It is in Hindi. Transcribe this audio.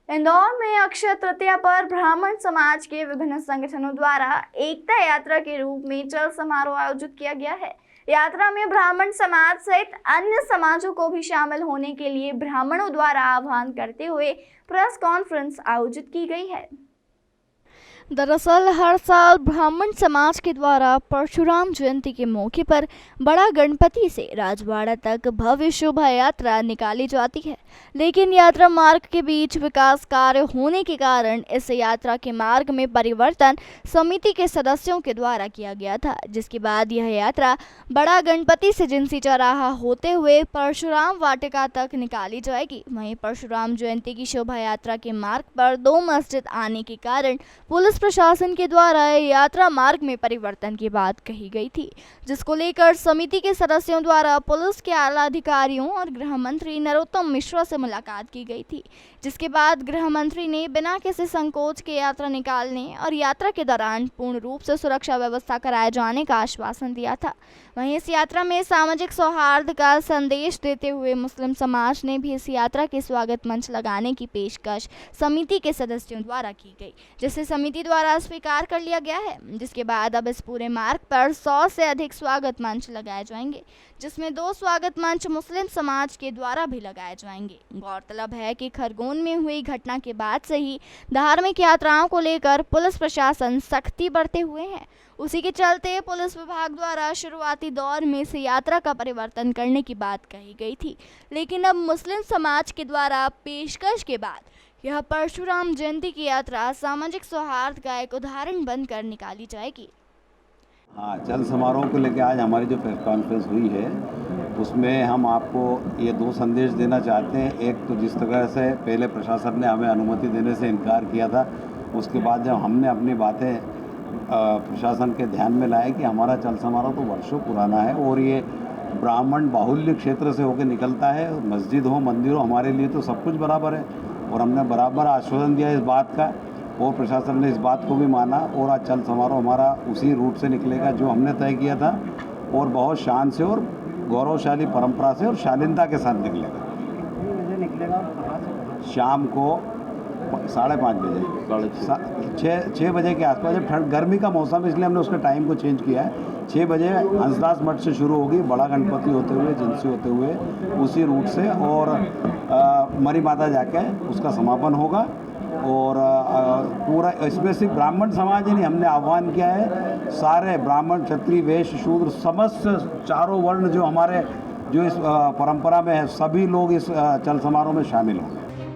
इंदौर में अक्षय तृतीया पर ब्राह्मण समाज के विभिन्न संगठनों द्वारा एकता यात्रा के रूप में चल समारोह आयोजित किया गया है। यात्रा में ब्राह्मण समाज सहित अन्य समाजों को भी शामिल होने के लिए ब्राह्मणों द्वारा आह्वान करते हुए प्रेस कॉन्फ्रेंस आयोजित की गई है। दरअसल हर साल ब्राह्मण समाज के द्वारा परशुराम जयंती के मौके पर बड़ा गणपति से राजवाड़ा तक भव्य शोभा यात्रा निकाली जाती है, लेकिन यात्रा मार्ग के बीच विकास कार्य होने के कारण इस यात्रा के मार्ग में परिवर्तन समिति के सदस्यों के द्वारा किया गया था, जिसके बाद यह यात्रा बड़ा गणपति से जिनसी चौराहा होते हुए परशुराम वाटिका तक निकाली जाएगी। वहीं परशुराम जयंती की शोभा यात्रा के मार्ग पर 2 मस्जिद आने के कारण पुलिस प्रशासन के द्वारा यात्रा मार्ग में परिवर्तन की बात कही गई थी, जिसको लेकर समिति के सदस्यों द्वारा पुलिस के आला अधिकारियों और गृह मंत्री नरोत्तम मिश्रा से मुलाकात की गई थी, जिसके बाद गृह मंत्री ने बिना किसी संकोच के यात्रा निकालने और यात्रा के दौरान पूर्ण रूप से सुरक्षा व्यवस्था कराए जाने का आश्वासन दिया था। वहीं इस यात्रा में सामाजिक सौहार्द का संदेश देते हुए मुस्लिम समाज ने भी इस यात्रा के स्वागत मंच लगाने की पेशकश समिति के सदस्यों द्वारा की गई, जिसे समिति द्वारा स्वीकार कर लिया गया है। जिसके बाद अब इस पूरे मार्ग पर 100 से अधिक स्वागत मंच लगाए जाएंगे, जिसमें 2 स्वागत मंच मुस्लिम समाज के द्वारा भी लगाए जाएंगे। गौरतलब है कि खरगोन में हुई घटना के बाद से ही धार्मिक यात्राओं को लेकर पुलिस प्रशासन सख्ती बरते हुए हैं। उसी के चलते पुलिस विभाग द्वारा शुरुआती दौर में इस यात्रा का परिवर्तन करने की बात कही गई थी, लेकिन अब मुस्लिम समाज के द्वारा पेशकश के बाद यह परशुराम जयंती की यात्रा सामाजिक सौहार्द का एक उदाहरण बनकर निकाली जाएगी। हाँ, चल समारोह को लेकर आज हमारी जो प्रेस कॉन्फ्रेंस हुई है उसमें हम आपको ये 2 संदेश देना चाहते हैं। एक तो जिस तरह से पहले प्रशासन ने हमें अनुमति देने से इनकार किया था, उसके बाद जब हमने अपनी बातें प्रशासन के ध्यान में लाए कि हमारा चल समारोह तो वर्षों पुराना है और ये ब्राह्मण बाहुल्य क्षेत्र से होकर निकलता है, मस्जिद हो मंदिर हो, हमारे लिए तो सब कुछ बराबर है और हमने बराबर आश्वासन दिया इस बात का और प्रशासन ने इस बात को भी माना और आज चल समारोह हमारा उसी रूट से निकलेगा जो हमने तय किया था और बहुत शान से और गौरवशाली परंपरा से और शालीनता के साथ निकलेगा। शाम को 5:30 बजे 6 बजे के आसपास, जब ठंड गर्मी का मौसम इसलिए हमने उसके टाइम को चेंज किया है। 6 बजे हंसदास मठ से शुरू होगी, बड़ा गणपति होते हुए जिनसी होते हुए उसी रूट से और मरी माता जाके उसका समापन होगा। और पूरा इसमें सिर्फ ब्राह्मण समाज ही नहीं, हमने आह्वान किया है सारे ब्राह्मण क्षत्रिय वैश्य शूद्र समस्त चारों वर्ण जो हमारे जो इस परंपरा में है, सभी लोग इस चल समारोह में शामिल होंगे।